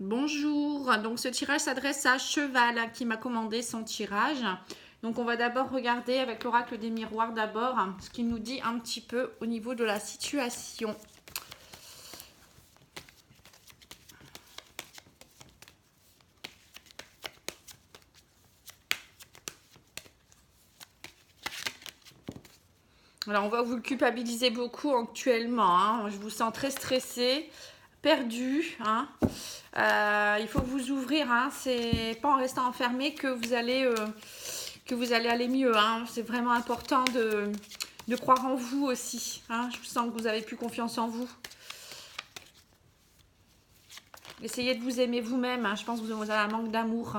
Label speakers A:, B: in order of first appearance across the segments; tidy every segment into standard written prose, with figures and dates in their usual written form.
A: Bonjour, donc ce tirage s'adresse à Cheval qui m'a commandé son tirage. Donc on va d'abord regarder avec l'oracle des miroirs d'abord ce qu'il nous dit un petit peu au niveau de la situation. Alors on voit que vous le culpabilisez beaucoup actuellement, hein. Je vous sens très stressé, perdu, hein. Il faut vous ouvrir, hein. C'est pas en restant enfermé que vous allez aller mieux, hein. C'est vraiment important de croire en vous aussi, hein. Je sens que vous avez plus confiance en vous. Essayez de vous aimer vous-même, hein. Je pense que vous avez un manque d'amour.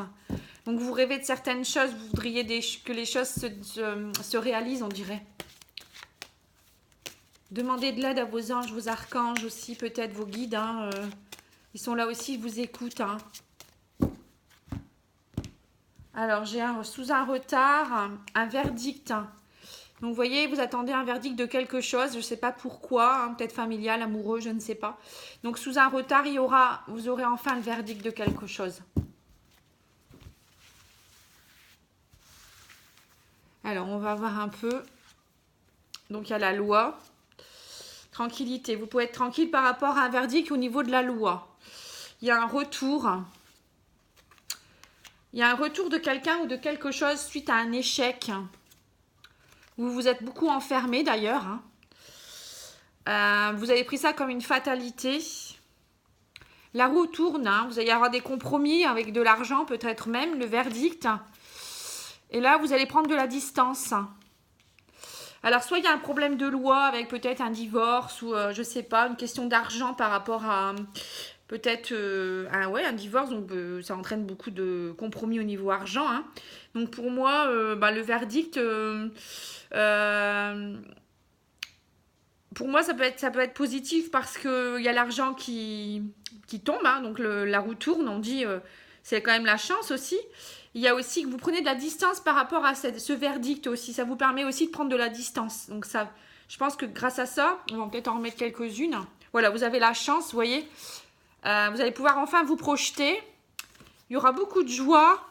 A: Donc vous rêvez de certaines choses, vous voudriez que les choses se réalisent, on dirait. Demandez de l'aide à vos anges, vos archanges aussi, peut-être vos guides, hein. Ils sont là aussi, ils vous écoutent, hein. Alors, j'ai sous un retard, un verdict. Donc, vous voyez, vous attendez un verdict de quelque chose, je ne sais pas pourquoi, hein, peut-être familial, amoureux, je ne sais pas. Donc, sous un retard, vous aurez enfin le verdict de quelque chose. Alors, on va voir un peu. Donc, il y a la loi. Tranquillité. Vous pouvez être tranquille par rapport à un verdict au niveau de la loi. Il y a un retour. Il y a un retour de quelqu'un ou de quelque chose suite à un échec. Vous vous êtes beaucoup enfermé d'ailleurs, hein. Vous avez pris ça comme une fatalité. La roue tourne, hein. Vous allez avoir des compromis avec de l'argent, peut-être même, le verdict. Et là, vous allez prendre de la distance. Alors, soit il y a un problème de loi avec peut-être un divorce ou, je sais pas, une question d'argent par rapport à peut-être un divorce. Donc, ça entraîne beaucoup de compromis au niveau argent, hein. Donc, pour moi, le verdict... pour moi, ça peut être positif parce qu'il y a l'argent qui tombe, hein, donc la roue tourne, on dit, c'est quand même la chance aussi. Il y a aussi que vous prenez de la distance par rapport à ce verdict aussi. Ça vous permet aussi de prendre de la distance. Donc ça, je pense que grâce à ça, on va peut-être en remettre quelques-unes. Voilà, vous avez la chance, vous voyez. Vous allez pouvoir enfin vous projeter. Il y aura beaucoup de joie.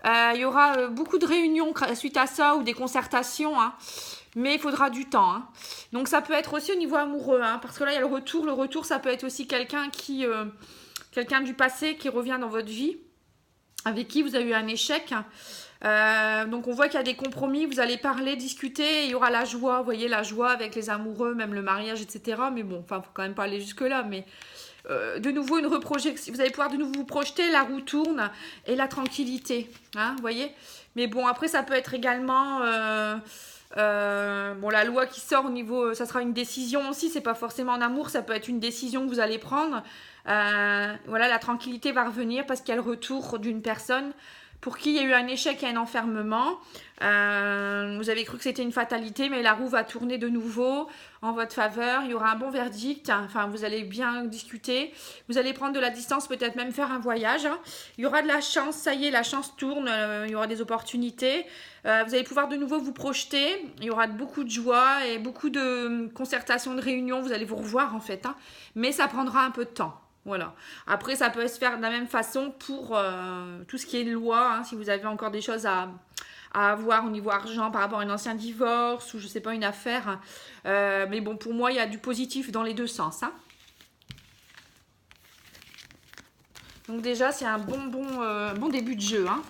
A: Il y aura beaucoup de réunions suite à ça ou des concertations, hein. Mais il faudra du temps, hein. Donc ça peut être aussi au niveau amoureux, hein, parce que là il y a le retour. Le retour, ça peut être aussi quelqu'un du passé qui revient dans votre vie, avec qui vous avez eu un échec. Donc on voit qu'il y a des compromis, vous allez parler, discuter, et il y aura la joie, vous voyez, la joie avec les amoureux, même le mariage, etc. Mais bon, enfin, faut quand même pas aller jusque-là, mais de nouveau une reprojection, vous allez pouvoir de nouveau vous projeter, la roue tourne, et la tranquillité, hein, vous voyez. Mais bon, après ça peut être également... la loi qui sort au niveau, ça sera une décision aussi, c'est pas forcément en amour, ça peut être une décision que vous allez prendre. Voilà, la tranquillité va revenir parce qu'il y a le retour d'une personne pour qui il y a eu un échec et un enfermement. Vous avez cru que c'était une fatalité, mais la roue va tourner de nouveau en votre faveur. Il y aura un bon verdict. Enfin, vous allez bien discuter. Vous allez prendre de la distance, peut-être même faire un voyage. Il y aura de la chance. Ça y est, la chance tourne. Il y aura des opportunités. Vous allez pouvoir de nouveau vous projeter. Il y aura beaucoup de joie et beaucoup de concertations, de réunions. Vous allez vous revoir en fait, hein. Mais ça prendra un peu de temps. Voilà. Après, ça peut se faire de la même façon pour tout ce qui est loi, hein, si vous avez encore des choses à avoir au niveau argent par rapport à un ancien divorce ou je sais pas, une affaire. Mais bon, pour moi, il y a du positif dans les deux sens, hein. Donc déjà, c'est un bon début de jeu, hein.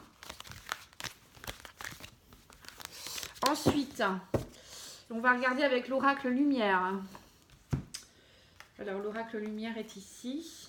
A: Ensuite, on va regarder avec l'oracle lumière. Alors, l'oracle lumière est ici.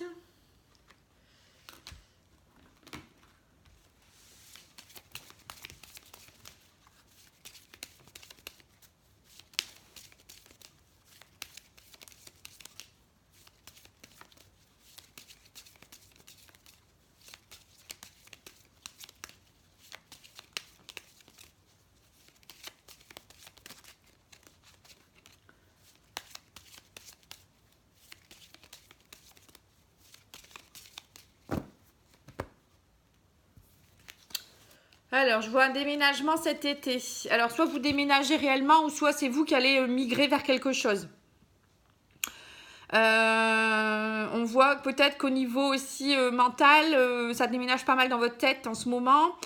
A: Alors, je vois un déménagement cet été. Alors, soit vous déménagez réellement, ou soit c'est vous qui allez migrer vers quelque chose. On voit peut-être qu'au niveau aussi mental, ça déménage pas mal dans votre tête en ce moment.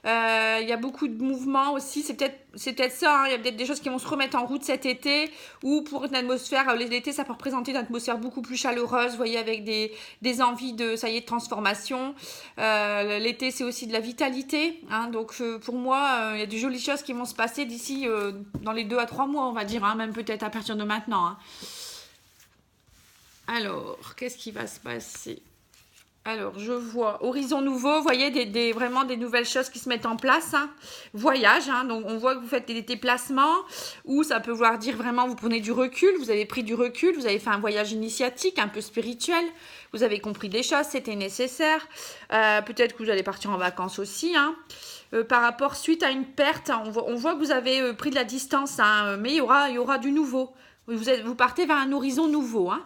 A: Il y a beaucoup de mouvements aussi, c'est peut-être ça, hein. Il y a peut-être des choses qui vont se remettre en route cet été, ou pour une atmosphère, l'été ça peut représenter une atmosphère beaucoup plus chaleureuse, vous voyez, avec des envies de, ça y est, de transformation. L'été c'est aussi de la vitalité, hein. Donc pour moi, il y a de jolies choses qui vont se passer d'ici dans les 2 à 3 mois, on va dire, hein, même peut-être à partir de maintenant, hein. Alors, qu'est-ce qui va se passer? Alors, je vois horizon nouveau, vous voyez, vraiment des nouvelles choses qui se mettent en place, hein. Voyage, hein, donc on voit que vous faites des déplacements, ou ça peut vouloir dire vraiment vous prenez du recul, vous avez pris du recul, vous avez fait un voyage initiatique, un peu spirituel, vous avez compris des choses, c'était nécessaire. Peut-être que vous allez partir en vacances aussi, hein. Par rapport, suite à une perte, hein, on voit que vous avez pris de la distance, hein, mais il y aura du nouveau. Vous partez vers un horizon nouveau, hein.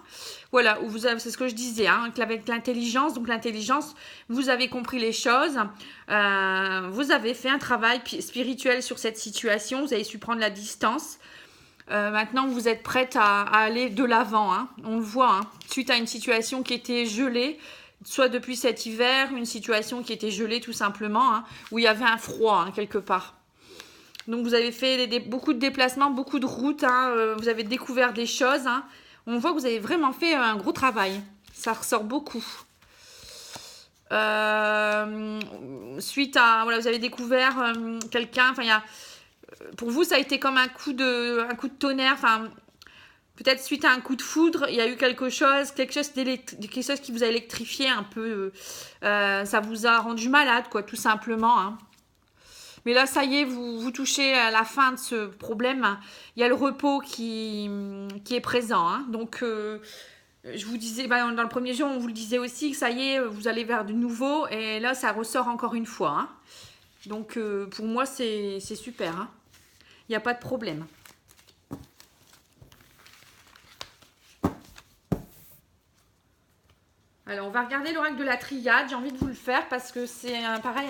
A: Voilà, c'est ce que je disais, hein, avec l'intelligence. Donc l'intelligence, vous avez compris les choses, vous avez fait un travail spirituel sur cette situation, vous avez su prendre la distance. Maintenant, vous êtes prête à aller de l'avant, hein, on le voit, hein, suite à une situation qui était gelée, soit depuis cet hiver, une situation qui était gelée tout simplement, hein, où il y avait un froid, hein, quelque part. Donc vous avez fait beaucoup de déplacements, beaucoup de routes, hein, vous avez découvert des choses, hein. On voit que vous avez vraiment fait un gros travail. Ça ressort beaucoup. Suite à, voilà, vous avez découvert quelqu'un, enfin, pour vous, ça a été comme un coup de tonnerre, enfin, peut-être suite à un coup de foudre, il y a eu quelque chose qui vous a électrifié un peu. Ça vous a rendu malade, quoi, tout simplement, hein. Mais là, ça y est, vous touchez à la fin de ce problème. Il y a le repos qui est présent, hein. Donc, je vous disais, dans le premier jour, on vous le disait aussi, que ça y est, vous allez vers du nouveau. Et là, ça ressort encore une fois, hein. Donc, pour moi, c'est super, hein. Il n'y a pas de problème. Alors, on va regarder l'oracle de la triade. J'ai envie de vous le faire parce que c'est pareil,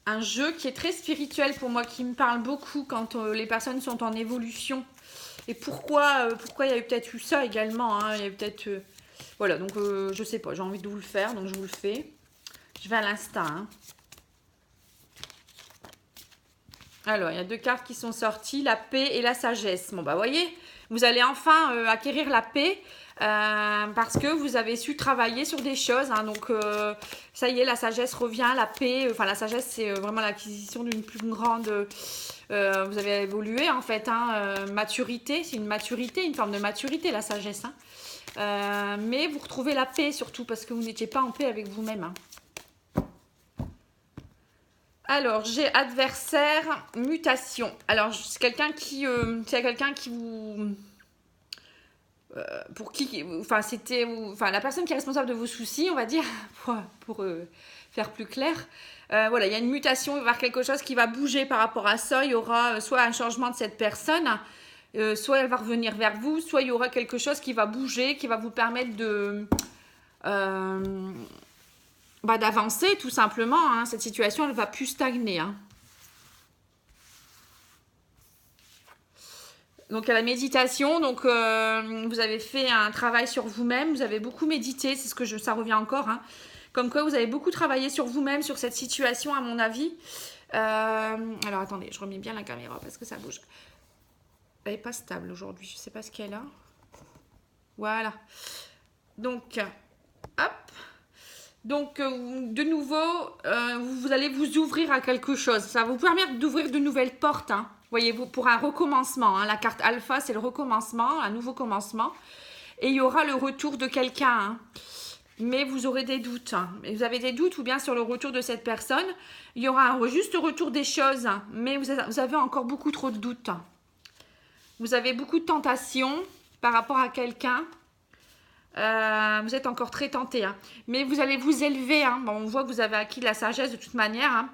A: un jeu qui est très spirituel pour moi, qui me parle beaucoup quand les personnes sont en évolution. Et pourquoi il y a eu peut-être eu ça également, hein. Il y a peut-être... voilà, donc je sais pas, j'ai envie de vous le faire, donc je vous le fais. Je vais à l'instinct, hein. Alors, il y a 2 cartes qui sont sorties, la paix et la sagesse. Bon, bah, voyez, vous allez enfin acquérir la paix parce que vous avez su travailler sur des choses, hein. Donc, ça y est, la sagesse revient, la paix. Enfin, la sagesse, c'est vraiment l'acquisition d'une plus grande... vous avez évolué, en fait, hein, maturité. C'est une maturité, une forme de maturité, la sagesse, hein. Mais vous retrouvez la paix, surtout, parce que vous n'étiez pas en paix avec vous-même, hein. Alors, j'ai adversaire, mutation. Alors, c'est quelqu'un qui vous... pour qui... Enfin, c'était... Enfin, la personne qui est responsable de vos soucis, on va dire, pour faire plus clair. Voilà, il y a une mutation, il va y avoir quelque chose qui va bouger par rapport à ça. Il y aura soit un changement de cette personne, soit elle va revenir vers vous, soit il y aura quelque chose qui va bouger, qui va vous permettre de... d'avancer tout simplement, hein. Cette situation, elle ne va plus stagner, hein. Donc à la méditation, donc vous avez fait un travail sur vous-même, vous avez beaucoup médité, c'est ce que ça revient encore, hein. Comme quoi vous avez beaucoup travaillé sur vous-même, sur cette situation à mon avis. Alors attendez, je remets bien la caméra parce que ça bouge. Elle n'est pas stable aujourd'hui, je ne sais pas ce qu'elle a. Voilà. Donc, hop. Donc, de nouveau, vous allez vous ouvrir à quelque chose. Ça va vous permettre d'ouvrir de nouvelles portes, hein. Voyez-vous, pour un recommencement, hein. La carte alpha, c'est le recommencement, un nouveau commencement. Et il y aura le retour de quelqu'un, hein. Mais vous aurez des doutes, hein. Et vous avez des doutes ou bien sur le retour de cette personne. Il y aura un juste retour des choses, hein. Mais vous avez encore beaucoup trop de doutes, hein. Vous avez beaucoup de tentations par rapport à quelqu'un. Vous êtes encore très tenté, hein. Mais vous allez vous élever, hein. Bon, on voit que vous avez acquis de la sagesse de toute manière, hein.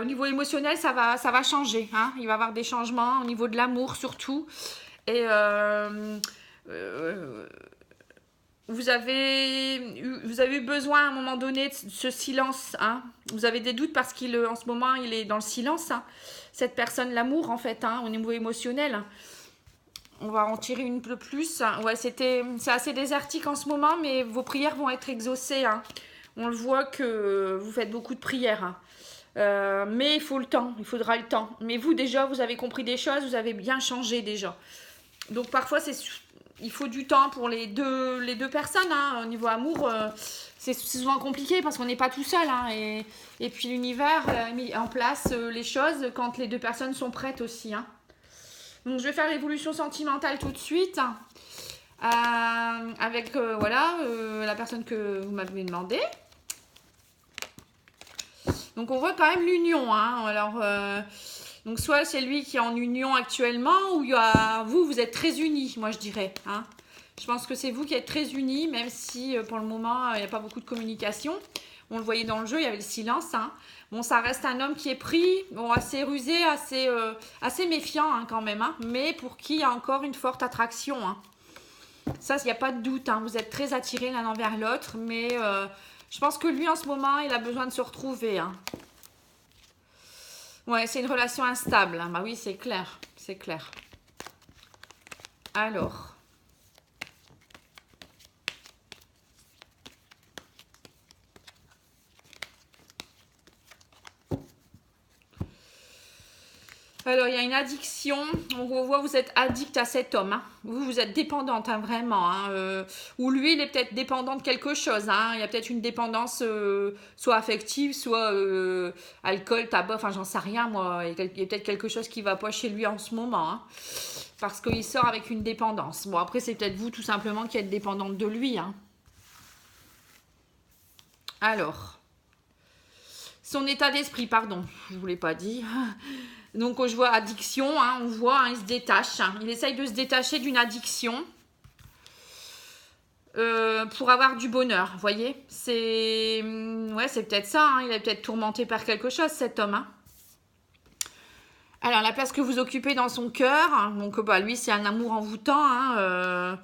A: Au niveau émotionnel, ça va changer, hein. Il va y avoir des changements au niveau de l'amour surtout. Et vous avez eu besoin à un moment donné de ce silence, hein. Vous avez des doutes parce qu'en ce moment, il est dans le silence, hein. Cette personne, l'amour en fait, hein, au niveau émotionnel. On va en tirer une de plus. Ouais, c'est assez désertique en ce moment, mais vos prières vont être exaucées. Hein. On le voit que vous faites beaucoup de prières. Hein. Mais il faut le temps, il faudra le temps. Mais vous déjà, vous avez compris des choses, vous avez bien changé déjà. Donc parfois, il faut du temps pour les deux personnes. Hein. Au niveau amour, c'est souvent compliqué parce qu'on n'est pas tout seul. Hein. Et puis l'univers a mis en place les choses quand les deux personnes sont prêtes aussi. Hein. Donc je vais faire l'évolution sentimentale tout de suite. Avec voilà, la personne que vous m'avez demandé. Donc on voit quand même l'union. Hein. Alors, donc soit c'est lui qui est en union actuellement, ou vous êtes très unis, moi je dirais. Hein. Je pense que c'est vous qui êtes très unis, même si pour le moment il n'y a pas beaucoup de communication. On le voyait dans le jeu, il y avait le silence. Hein. Bon, ça reste un homme qui est pris, bon, assez rusé, assez méfiant hein, quand même, hein, mais pour qui il y a encore une forte attraction. Hein. Ça, il n'y a pas de doute. Hein. Vous êtes très attirés l'un envers l'autre, mais je pense que lui, en ce moment, il a besoin de se retrouver. Hein. Ouais, c'est une relation instable. Hein. Bah oui, c'est clair. C'est clair. Alors. Alors, il y a une addiction. On voit, vous êtes addict à cet homme. Hein. Vous êtes dépendante, hein, vraiment. Hein. Ou lui, il est peut-être dépendant de quelque chose. Hein. Il y a peut-être une dépendance soit affective, soit alcool, tabac. Enfin, j'en sais rien, moi. Il y a peut-être quelque chose qui ne va pas chez lui en ce moment. Hein. Parce qu'il sort avec une dépendance. Bon, après, c'est peut-être vous, tout simplement, qui êtes dépendante de lui. Hein. Alors. Son état d'esprit, pardon. Je ne vous l'ai pas dit. Donc, je vois addiction, hein, on voit, hein, il se détache. Hein. Il essaye de se détacher d'une addiction pour avoir du bonheur, vous voyez. C'est peut-être ça, hein, il est peut-être tourmenté par quelque chose, cet homme. Hein. Alors, la place que vous occupez dans son cœur, hein, donc bah, lui, c'est un amour envoûtant. Hein,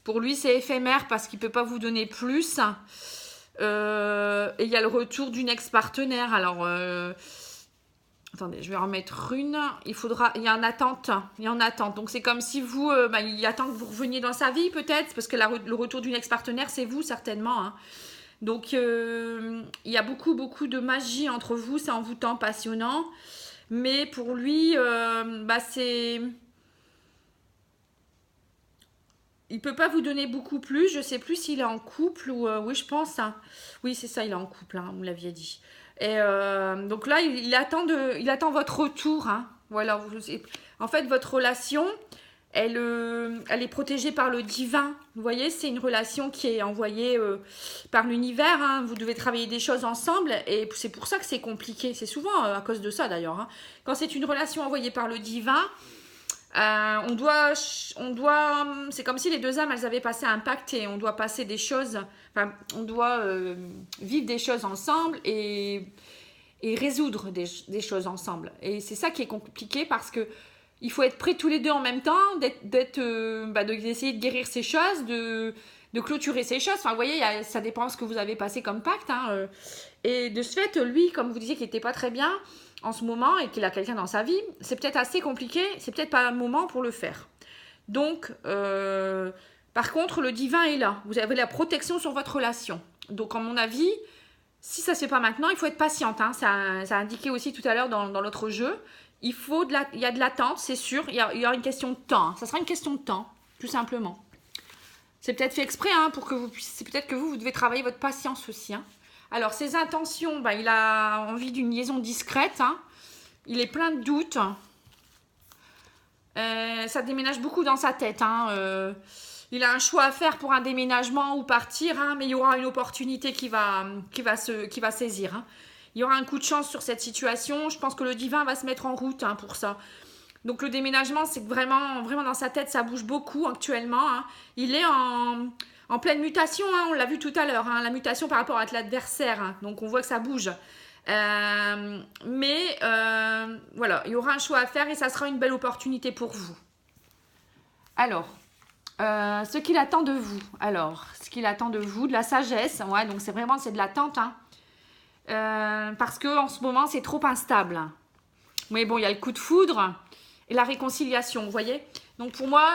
A: pour lui, c'est éphémère parce qu'il ne peut pas vous donner plus. Et il y a le retour d'une ex-partenaire. Alors... attendez, je vais en remettre une. Il y a une attente. Il y a une attente. Donc, c'est comme si vous... il attend que vous reveniez dans sa vie, peut-être. Parce que le retour d'une ex-partenaire, c'est vous, certainement. Hein. Donc, il y a beaucoup, beaucoup de magie entre vous. C'est envoûtant, passionnant. Mais pour lui, c'est... Il ne peut pas vous donner beaucoup plus. Je ne sais plus s'il est en couple ou... oui, je pense. Hein. Oui, c'est ça, il est en couple. Hein, vous l'aviez dit. Et donc là, il attend votre retour. Hein. Voilà, en fait, votre relation, elle est protégée par le divin. Vous voyez, c'est une relation qui est envoyée par l'univers. Hein. Vous devez travailler des choses ensemble. Et c'est pour ça que c'est compliqué. C'est souvent à cause de ça, d'ailleurs. Hein. Quand c'est une relation envoyée par le divin... c'est comme si les deux âmes, elles avaient passé un pacte et on doit passer des choses, enfin, on doit vivre des choses ensemble et résoudre des choses ensemble. Et c'est ça qui est compliqué parce que il faut être prêts tous les deux en même temps, d'essayer de guérir ces choses, de clôturer ces choses. Enfin, vous voyez, ça dépend de ce que vous avez passé comme pacte. Hein, et de ce fait, lui, comme vous disiez qu'il n'était pas très bien en ce moment et qu'il a quelqu'un dans sa vie, c'est peut-être assez compliqué, c'est peut-être pas un moment pour le faire. Donc, par contre, le divin est là. Vous avez la protection sur votre relation. Donc, à mon avis, si ça ne se fait pas maintenant, il faut être patiente. Hein. Ça a indiqué aussi tout à l'heure dans l'autre jeu. Il y a de l'attente, c'est sûr. Il y aura une question de temps. Hein. Ça sera une question de temps, tout simplement. C'est peut-être fait exprès, hein, pour que vous puissiez... C'est peut-être que vous devez travailler votre patience aussi. Hein. Alors, ses intentions, il a envie d'une liaison discrète. Hein. Il est plein de doutes. Ça déménage beaucoup dans sa tête. Hein. Il a un choix à faire pour un déménagement ou partir, hein, mais il y aura une opportunité qui va saisir. Hein. Il y aura un coup de chance sur cette situation. Je pense que le divin va se mettre en route, hein, pour ça. Donc, le déménagement, c'est vraiment, vraiment dans sa tête, ça bouge beaucoup actuellement. Hein. Il est en pleine mutation, hein, on l'a vu tout à l'heure, hein, la mutation par rapport à l'adversaire. Hein, donc, on voit que ça bouge. Voilà, il y aura un choix à faire et ça sera une belle opportunité pour vous. Alors, ce qu'il attend de vous. Alors, ce qu'il attend de vous, de la sagesse. Ouais, donc c'est de l'attente. Hein, parce qu'en ce moment, c'est trop instable. Mais bon, il y a le coup de foudre et la réconciliation, vous voyez. Donc pour moi,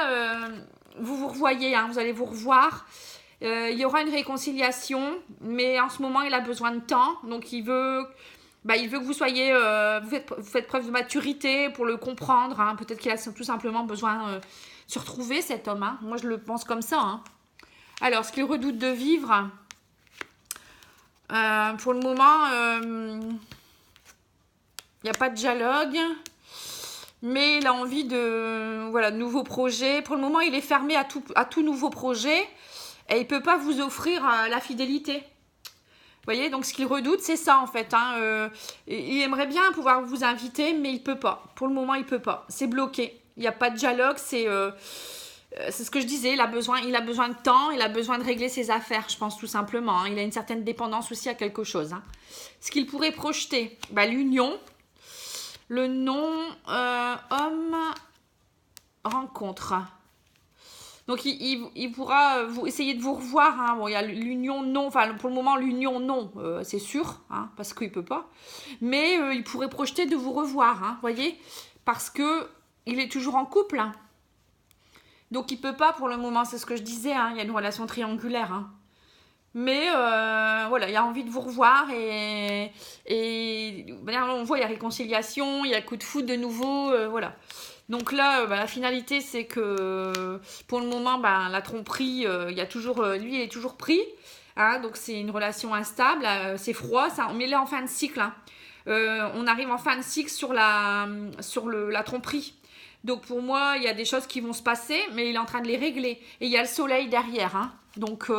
A: vous vous revoyez, hein, vous allez vous revoir. Il y aura une réconciliation, mais en ce moment, il a besoin de temps. Donc il veut que vous soyez, vous faites preuve de maturité pour le comprendre. Hein. Peut-être qu'il a tout simplement besoin de se retrouver, cet homme. Hein. Moi, je le pense comme ça. Hein. Alors, ce qu'il redoute de vivre, pour le moment, il n'y a pas de dialogue. Mais il a envie de nouveaux projets. Pour le moment, il est fermé à tout nouveau projet. Et il ne peut pas vous offrir la fidélité. Vous voyez, donc ce qu'il redoute, c'est ça en fait. Hein. Il aimerait bien pouvoir vous inviter, mais il ne peut pas. Pour le moment, il ne peut pas. C'est bloqué. Il n'y a pas de dialogue. C'est ce que je disais. Il a besoin de temps. Il a besoin de régler ses affaires, je pense tout simplement. Hein. Il a une certaine dépendance aussi à quelque chose. Hein. Ce qu'il pourrait projeter, l'union. Le nom homme rencontre. Donc, il pourra essayer de vous revoir. Hein. Bon, il y a l'union non. Enfin, pour le moment, l'union non, c'est sûr. Hein, parce qu'il ne peut pas. Mais il pourrait projeter de vous revoir. Hein, voyez, parce qu'il est toujours en couple. Hein. Donc, il ne peut pas pour le moment. C'est ce que je disais. Hein, il y a une relation triangulaire. Hein. Mais voilà, il a envie de vous revoir et on voit il y a réconciliation, il y a coup de foudre de nouveau, voilà. Donc là, la finalité, c'est que pour le moment, la tromperie, il y a toujours, lui, il est toujours pris. Hein, donc c'est une relation instable, c'est froid, ça, mais là en fin de cycle. Hein. On arrive en fin de cycle sur la tromperie. Donc pour moi, il y a des choses qui vont se passer, mais il est en train de les régler. Et il y a le soleil derrière. Hein. Donc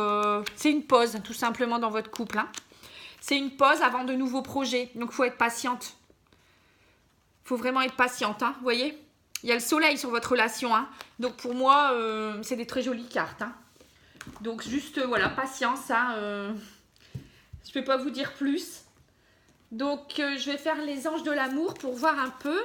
A: c'est une pause, tout simplement, dans votre couple. Hein. C'est une pause avant de nouveaux projets. Donc il faut être patiente. Il faut vraiment être patiente, hein, vous voyez. Il y a le soleil sur votre relation. Hein. Donc pour moi, c'est des très jolies cartes. Hein. Donc juste, voilà, patience. Hein, je ne peux pas vous dire plus. Donc je vais faire les anges de l'amour pour voir un peu.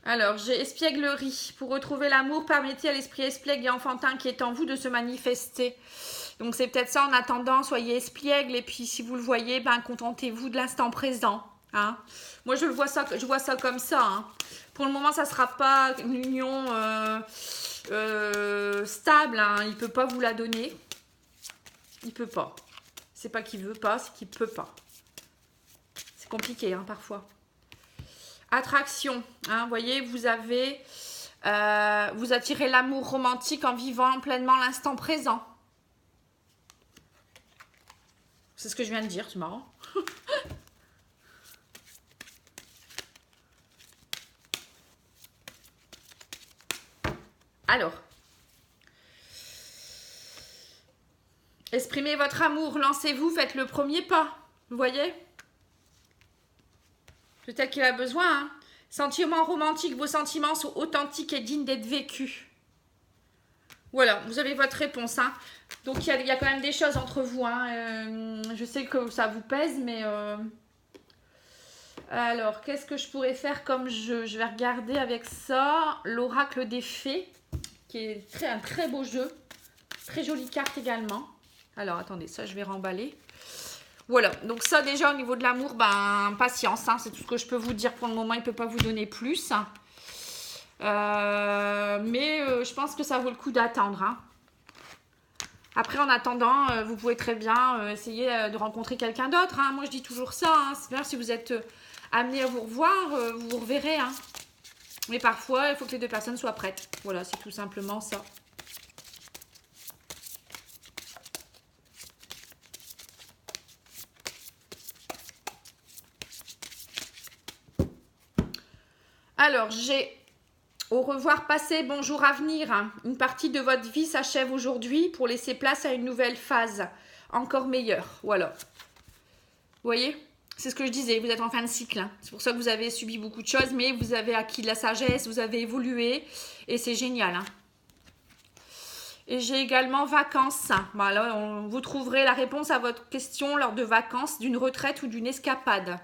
A: Alors, j'ai espièglerie. Pour retrouver l'amour, permettez à l'esprit espiègle et enfantin qui est en vous de se manifester. Donc, c'est peut-être ça en attendant. Soyez espiègle et puis, si vous le voyez, contentez-vous de l'instant présent. Hein. Moi, je vois ça comme ça. Hein. Pour le moment, ça ne sera pas une union stable. Hein. Il ne peut pas vous la donner. Il ne peut pas. C'est pas qu'il ne veut pas, c'est qu'il ne peut pas. C'est compliqué, hein, parfois. Attraction, hein, vous voyez, vous attirez l'amour romantique en vivant pleinement l'instant présent. C'est ce que je viens de dire, c'est marrant. Alors, exprimez votre amour, lancez-vous, faites le premier pas, vous voyez ? Peut-être qu'il a besoin. Hein. Sentiments romantiques, vos sentiments sont authentiques et dignes d'être vécus. Voilà, vous avez votre réponse. Hein. Donc, il y a quand même des choses entre vous. Hein. Je sais que ça vous pèse, mais... Alors, qu'est-ce que je pourrais faire comme jeu? Je vais regarder avec ça. L'oracle des fées, qui est un très beau jeu. Très jolie carte également. Alors, attendez, ça, je vais remballer. Voilà, donc ça déjà au niveau de l'amour, patience, hein, c'est tout ce que je peux vous dire pour le moment, il ne peut pas vous donner plus. Mais je pense que ça vaut le coup d'attendre. Hein. Après, en attendant, vous pouvez très bien essayer de rencontrer quelqu'un d'autre. Hein. Moi, je dis toujours ça. Hein. C'est bien si vous êtes amené à vous revoir, vous vous reverrez. Hein. Mais parfois, il faut que les deux personnes soient prêtes. Voilà, c'est tout simplement ça. Alors, j'ai au revoir passé, bonjour à venir. Une partie de votre vie s'achève aujourd'hui pour laisser place à une nouvelle phase, encore meilleure. Voilà. Vous voyez? C'est ce que je disais, vous êtes en fin de cycle. Hein. C'est pour ça que vous avez subi beaucoup de choses, mais vous avez acquis de la sagesse, vous avez évolué et c'est génial. Hein. Et j'ai également vacances. Voilà, vous trouverez la réponse à votre question lors de vacances, d'une retraite ou d'une escapade.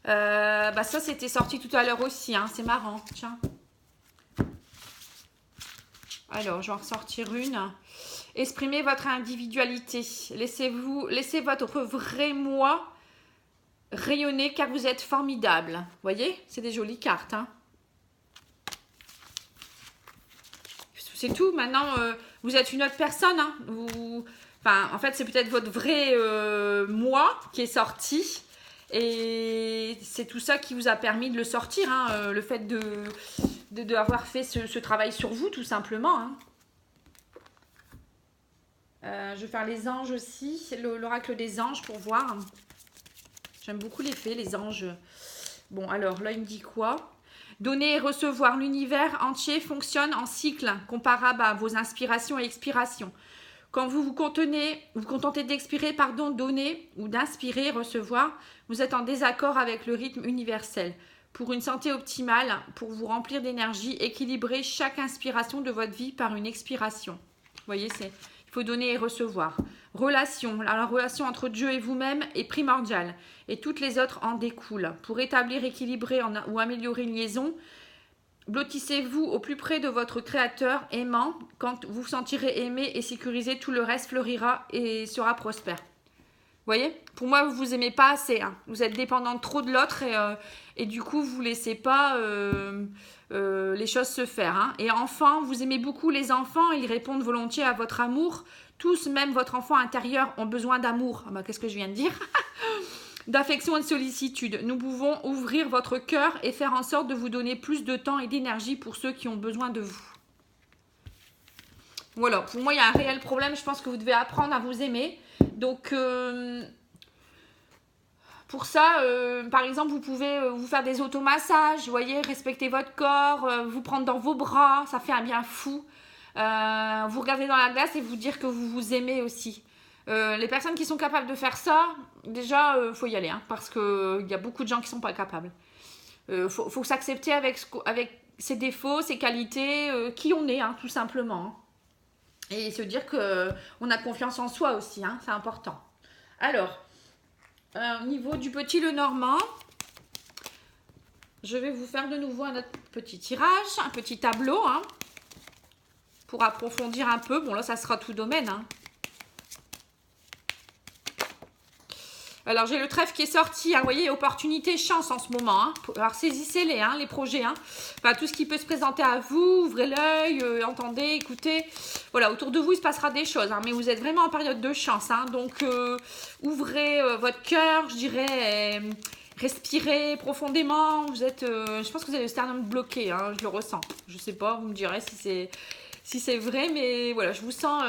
A: Ça c'était sorti tout à l'heure aussi, hein. C'est marrant, tiens. Alors, je vais en ressortir une. Exprimez votre individualité. Laissez votre vrai moi rayonner car vous êtes formidable. Vous voyez, c'est des jolies cartes. Hein. C'est tout. Maintenant, vous êtes une autre personne. Hein. En fait, c'est peut-être votre vrai moi qui est sorti. Et c'est tout ça qui vous a permis de le sortir. Hein. Le fait d'avoir fait ce travail sur vous, tout simplement. Hein. Je vais faire les anges aussi. L'oracle des anges pour voir. J'aime beaucoup les fées, les anges. Bon, alors là, il me dit quoi? Donner et recevoir. L'univers entier fonctionne en cycle comparable à vos inspirations et expirations. Quand vous contentez d'expirer, donner ou d'inspirer, recevoir, vous êtes en désaccord avec le rythme universel. Pour une santé optimale, pour vous remplir d'énergie, équilibrez chaque inspiration de votre vie par une expiration. Vous voyez, il faut donner et recevoir. Relation. Alors, la relation entre Dieu et vous-même est primordiale et toutes les autres en découlent. Pour établir, équilibrer ou améliorer une liaison, blottissez-vous au plus près de votre créateur aimant. Quand vous vous sentirez aimé et sécurisé, tout le reste fleurira et sera prospère. Vous voyez? Pour moi, vous ne vous aimez pas assez. Hein. Vous êtes dépendant trop de l'autre et du coup, vous ne laissez pas les choses se faire. Hein. Et enfin, vous aimez beaucoup les enfants. Ils répondent volontiers à votre amour. Tous, même votre enfant intérieur, ont besoin d'amour. Ah bah, qu'est-ce que je viens de dire? D'affection et de sollicitude. Nous pouvons ouvrir votre cœur et faire en sorte de vous donner plus de temps et d'énergie pour ceux qui ont besoin de vous. Voilà, pour moi, il y a un réel problème. Je pense que vous devez apprendre à vous aimer. Donc, pour ça, par exemple, vous pouvez vous faire des automassages, vous voyez, respecter votre corps, vous prendre dans vos bras, ça fait un bien fou. Vous regardez dans la glace et vous dire que vous vous aimez aussi. Les personnes qui sont capables de faire ça, déjà, faut y aller, hein, parce qu'il y a beaucoup de gens qui ne sont pas capables. Faut s'accepter avec ses défauts, ses qualités, qui on est, hein, tout simplement. Hein. Et se dire qu'on a confiance en soi aussi, hein, c'est important. Alors, au niveau du petit Lenormand, je vais vous faire de nouveau un autre petit tirage, un petit tableau, hein, pour approfondir un peu. Bon, là, ça sera tout domaine, hein. Alors, j'ai le trèfle qui est sorti, hein, vous voyez, opportunité, chance en ce moment. Hein. Alors, saisissez-les, hein, les projets. Hein. Enfin, tout ce qui peut se présenter à vous, ouvrez l'œil, entendez, écoutez. Voilà, autour de vous, il se passera des choses. Hein, mais vous êtes vraiment en période de chance. Hein, donc, ouvrez votre cœur, je dirais, respirez profondément. Vous êtes, je pense que vous avez le sternum bloqué, hein, je le ressens. Je ne sais pas, vous me direz si c'est vrai, mais voilà, je vous sens,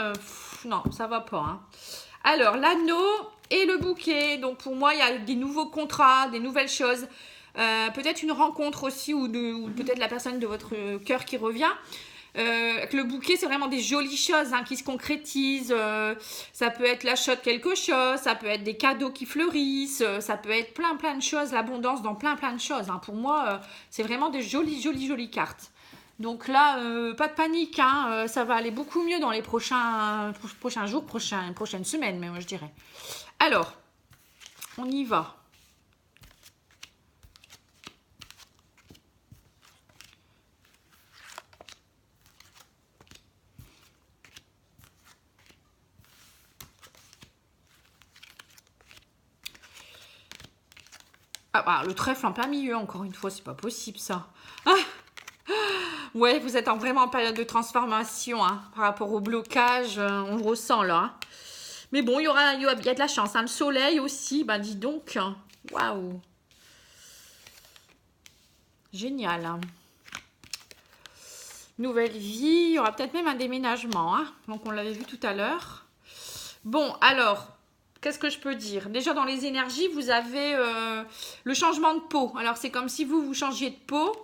A: non, ça va pas. Hein. Alors, l'anneau et le bouquet. Donc, pour moi, il y a des nouveaux contrats, des nouvelles choses. Peut-être une rencontre aussi ou peut-être la personne de votre cœur qui revient. Le bouquet, c'est vraiment des jolies choses hein, qui se concrétisent. Ça peut être l'achat de quelque chose, ça peut être des cadeaux qui fleurissent, ça peut être plein de choses, l'abondance dans plein de choses. Hein. Pour moi, c'est vraiment des jolies cartes. Donc là, pas de panique, hein, ça va aller beaucoup mieux dans les prochains jours, prochaines semaines, mais moi je dirais. Alors, on y va. Ah bah, le trèfle en plein milieu, encore une fois, c'est pas possible ça. Ah ouais, vous êtes vraiment en période de transformation hein, par rapport au blocage, on le ressent là. Hein. Mais bon, il y a de la chance. Hein. Le soleil aussi, ben dis donc. Waouh. Génial. Hein. Nouvelle vie, il y aura peut-être même un déménagement. Hein. Donc on l'avait vu tout à l'heure. Bon, alors, qu'est-ce que je peux dire? Déjà dans les énergies, vous avez le changement de peau. Alors c'est comme si vous changiez de peau.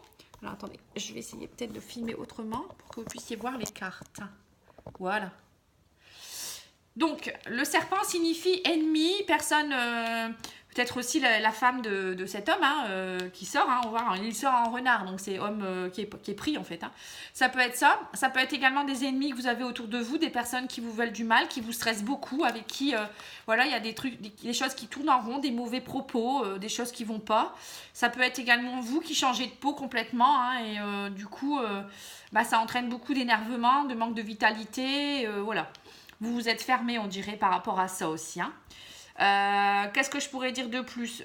A: Alors attendez, je vais essayer peut-être de filmer autrement pour que vous puissiez voir les cartes. Voilà. Donc, le serpent signifie ennemi, personne, peut-être aussi la femme de cet homme hein, qui sort, hein, on voit, il sort en renard, donc c'est homme qui est pris en fait. Hein. Ça peut être ça peut être également des ennemis que vous avez autour de vous, des personnes qui vous veulent du mal, qui vous stressent beaucoup, avec qui, voilà, il y a des choses qui tournent en rond, des mauvais propos, des choses qui vont pas. Ça peut être également vous qui changez de peau complètement, hein, et du coup, ça entraîne beaucoup d'énervement, de manque de vitalité, voilà. Vous vous êtes fermé, on dirait, par rapport à ça aussi. Hein. Qu'est-ce que je pourrais dire de plus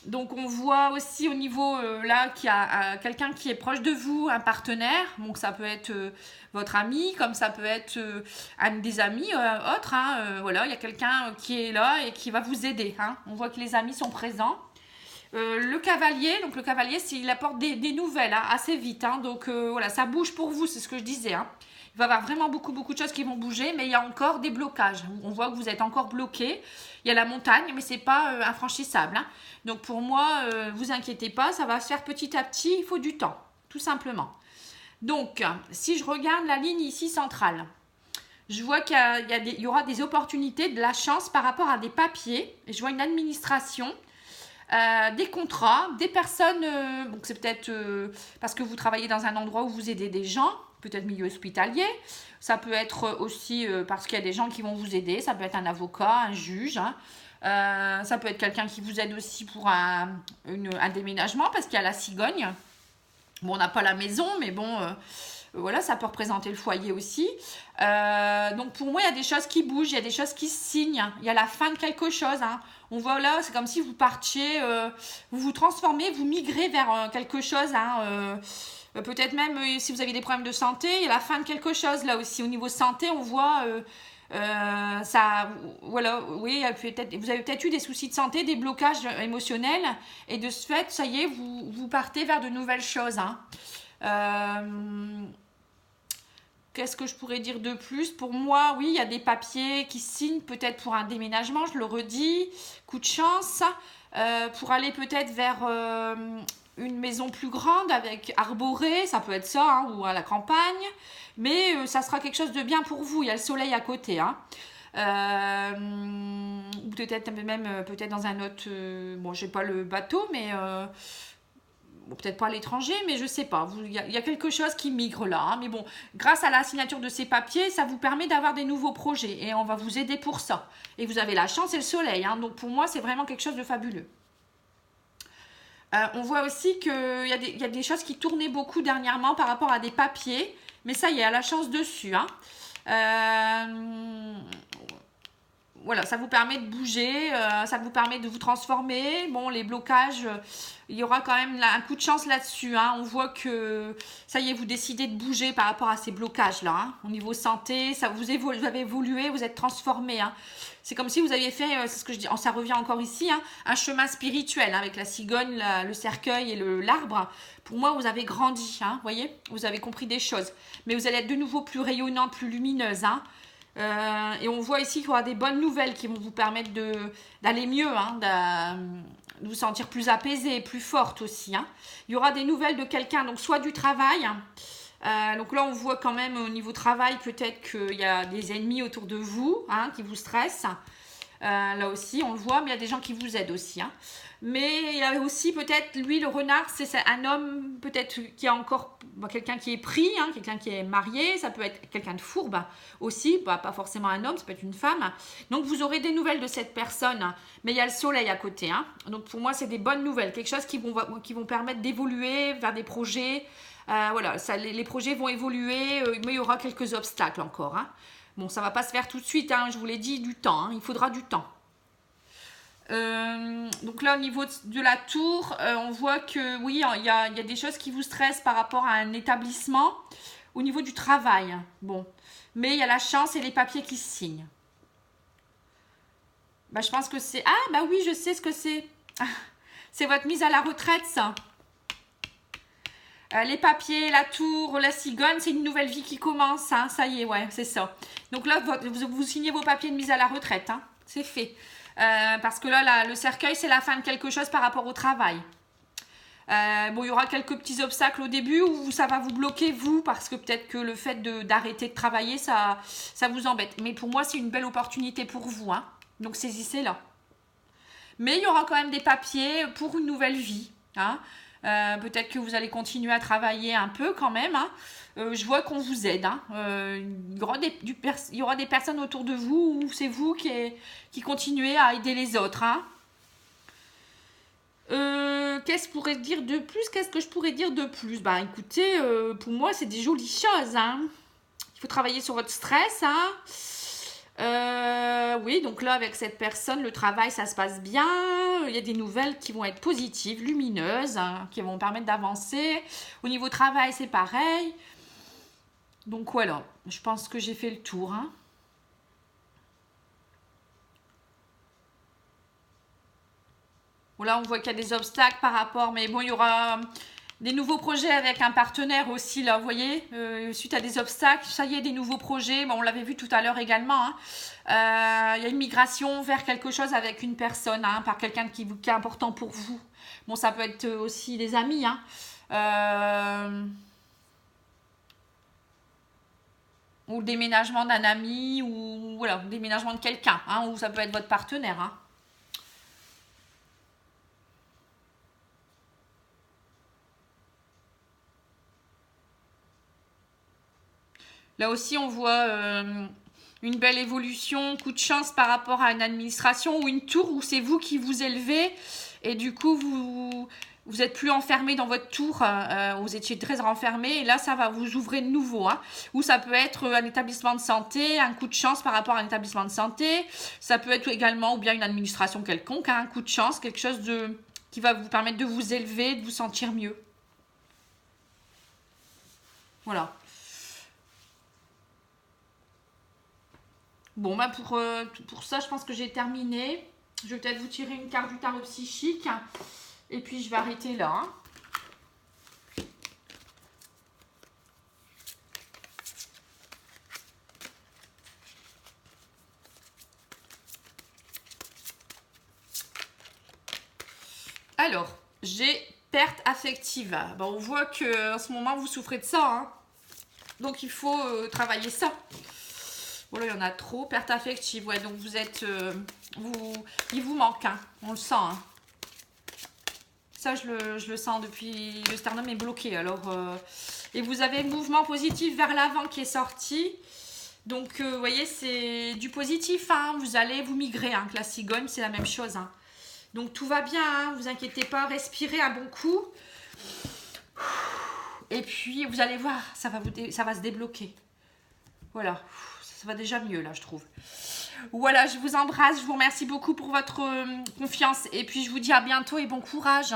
A: donc on voit aussi au niveau là qu'il y a quelqu'un qui est proche de vous, un partenaire, donc ça peut être votre ami, comme ça peut être un des amis autres, hein, voilà, il y a quelqu'un qui est là et qui va vous aider, hein. On voit que les amis sont présents. Le cavalier, donc le cavalier, il apporte des nouvelles hein, assez vite, hein, donc voilà, ça bouge pour vous, c'est ce que je disais, hein. Il va y avoir vraiment beaucoup de choses qui vont bouger, mais il y a encore des blocages. On voit que vous êtes encore bloqué. Il y a la montagne, mais c'est pas infranchissable. Hein. Donc pour moi, vous inquiétez pas, ça va se faire petit à petit. Il faut du temps, tout simplement. Donc, si je regarde la ligne ici centrale, je vois qu'il y aura des opportunités, de la chance par rapport à des papiers. Je vois une administration. Des contrats, des personnes, donc c'est peut-être parce que vous travaillez dans un endroit où vous aidez des gens, peut-être milieu hospitalier, ça peut être aussi parce qu'il y a des gens qui vont vous aider, ça peut être un avocat, un juge, hein. Ça peut être quelqu'un qui vous aide aussi pour un déménagement parce qu'il y a la cigogne. Bon, on n'a pas la maison, mais bon, voilà, ça peut représenter le foyer aussi. Donc pour moi, il y a des choses qui bougent, il y a des choses qui se signent, il y a la fin de quelque chose, hein. On voit là, c'est comme si vous partiez, vous vous transformez, vous migrez vers quelque chose, hein, peut-être même si vous avez des problèmes de santé, il y a la fin de quelque chose là aussi. Au niveau santé, on voit ça, voilà, oui, vous avez peut-être eu des soucis de santé, des blocages émotionnels, et de ce fait, ça y est, vous partez vers de nouvelles choses. Hein. Qu'est-ce que je pourrais dire de plus? Pour moi, oui, il y a des papiers qui signent peut-être pour un déménagement, je le redis, coup de chance, pour aller peut-être vers une maison plus grande avec arborée, ça peut être ça, hein, ou à la campagne, mais ça sera quelque chose de bien pour vous, il y a le soleil à côté. Hein. Ou peut-être même peut-être dans un autre, bon, je n'ai pas le bateau, mais... Bon, peut-être pas à l'étranger, mais je sais pas. Il y a quelque chose qui migre là. Hein, mais bon, grâce à la signature de ces papiers, ça vous permet d'avoir des nouveaux projets. Et on va vous aider pour ça. Et vous avez la chance et le soleil. Hein, donc pour moi, c'est vraiment quelque chose de fabuleux. On voit aussi qu'il y a des choses qui tournaient beaucoup dernièrement par rapport à des papiers. Mais ça y est, à la chance dessus. Hein. Voilà, ça vous permet de bouger, ça vous permet de vous transformer. Bon, les blocages, il y aura quand même un coup de chance là-dessus. Hein. On voit que, ça y est, vous décidez de bouger par rapport à ces blocages-là. Hein. Au niveau santé, vous avez évolué, vous êtes transformé. Hein. C'est comme si vous aviez fait, c'est ce que je dis, ça revient encore ici, hein, un chemin spirituel hein, avec la cigogne, le cercueil et l'arbre. Pour moi, vous avez grandi, hein, voyez, vous avez compris des choses. Mais vous allez être de nouveau plus rayonnante, plus lumineuse, hein. Et on voit ici qu'il y aura des bonnes nouvelles qui vont vous permettre d'aller mieux, hein, de vous sentir plus apaisée, plus forte aussi. Hein. Il y aura des nouvelles de quelqu'un, donc soit du travail. Donc là, on voit quand même au niveau travail, peut-être qu'il y a des ennemis autour de vous hein, qui vous stressent. Là aussi, on le voit, mais il y a des gens qui vous aident aussi. Hein. Mais il y a aussi peut-être, lui, le renard, c'est un homme peut-être qui a encore quelqu'un qui est pris, hein, quelqu'un qui est marié, ça peut être quelqu'un de fourbe aussi, pas forcément un homme, ça peut être une femme. Donc vous aurez des nouvelles de cette personne, mais il y a le soleil à côté. Hein. Donc pour moi, c'est des bonnes nouvelles, quelque chose qui vont permettre d'évoluer vers des projets. Voilà, les projets vont évoluer, mais il y aura quelques obstacles encore. Hein. Bon, ça ne va pas se faire tout de suite, hein, je vous l'ai dit, du temps, hein, il faudra du temps. Donc là au niveau de la tour, on voit que oui, il y a des choses qui vous stressent par rapport à un établissement au niveau du travail. Bon, mais il y a la chance et les papiers qui se signent. Bah, je pense que c'est... Ah, bah oui, je sais ce que c'est. C'est votre mise à la retraite, ça. Les papiers, la tour, la cigogne, c'est une nouvelle vie qui commence. Hein, ça y est, ouais, c'est ça. Donc là, vous signez vos papiers de mise à la retraite. Hein, c'est fait. Parce que là, le cercueil, c'est la fin de quelque chose par rapport au travail. Bon, il y aura quelques petits obstacles au début où ça va vous bloquer, vous, parce que peut-être que le fait d'arrêter de travailler, ça vous embête. Mais pour moi, c'est une belle opportunité pour vous. Hein. Donc, saisissez-la. Mais il y aura quand même des papiers pour une nouvelle vie. Hein. Peut-être que vous allez continuer à travailler un peu quand même. Hein. Je vois qu'on vous aide. Hein. Il y aura des personnes autour de vous où c'est vous qui continuez à aider les autres. Hein. Qu'est-ce que je pourrais dire de plus? Bah écoutez, pour moi c'est des jolies choses. Hein. Il faut travailler sur votre stress, hein. Oui, donc là, avec cette personne, le travail, ça se passe bien. Il y a des nouvelles qui vont être positives, lumineuses, hein, qui vont permettre d'avancer. Au niveau travail, c'est pareil. Donc voilà, je pense que j'ai fait le tour, hein. Là, on voit qu'il y a des obstacles par rapport, mais bon, il y aura des nouveaux projets avec un partenaire aussi, là, vous voyez, suite à des obstacles, ça y est, des nouveaux projets, bon, on l'avait vu tout à l'heure également, hein. Il y a une migration vers quelque chose avec une personne, hein, par quelqu'un qui est important pour vous. Bon, ça peut être aussi des amis, hein. Ou le déménagement d'un ami, ou voilà, le déménagement de quelqu'un, hein, ou ça peut être votre partenaire, hein. Là aussi, on voit une belle évolution, coup de chance par rapport à une administration ou une tour où c'est vous qui vous élevez et du coup, vous n'êtes plus enfermé dans votre tour, vous étiez très renfermé et là, ça va vous ouvrir de nouveau, hein. Ou ça peut être un établissement de santé, un coup de chance par rapport à un établissement de santé. Ça peut être également ou bien une administration quelconque, hein, un coup de chance, quelque chose qui va vous permettre de vous élever, de vous sentir mieux. Voilà. Bon, bah pour ça, je pense que j'ai terminé. Je vais peut-être vous tirer une carte du tarot psychique. Et puis, je vais arrêter là, hein. Alors, j'ai perte affective. Bon, on voit qu'en ce moment, vous souffrez de ça, hein. Donc, il faut travailler ça. Voilà, il y en a trop. Perte affective, ouais. Donc, vous êtes... il vous manque, hein. On le sent, hein. Ça, je le sens depuis... Le sternum est bloqué, alors... et vous avez le mouvement positif vers l'avant qui est sorti. Donc, vous voyez, c'est du positif, hein. Vous allez vous migrer, hein. La cigogne, c'est la même chose, hein. Donc, tout va bien, hein. Vous inquiétez pas. Respirez un bon coup. Et puis, vous allez voir, ça va se débloquer. Voilà. Ça va déjà mieux, là, je trouve. Voilà, je vous embrasse. Je vous remercie beaucoup pour votre confiance. Et puis, je vous dis à bientôt et bon courage.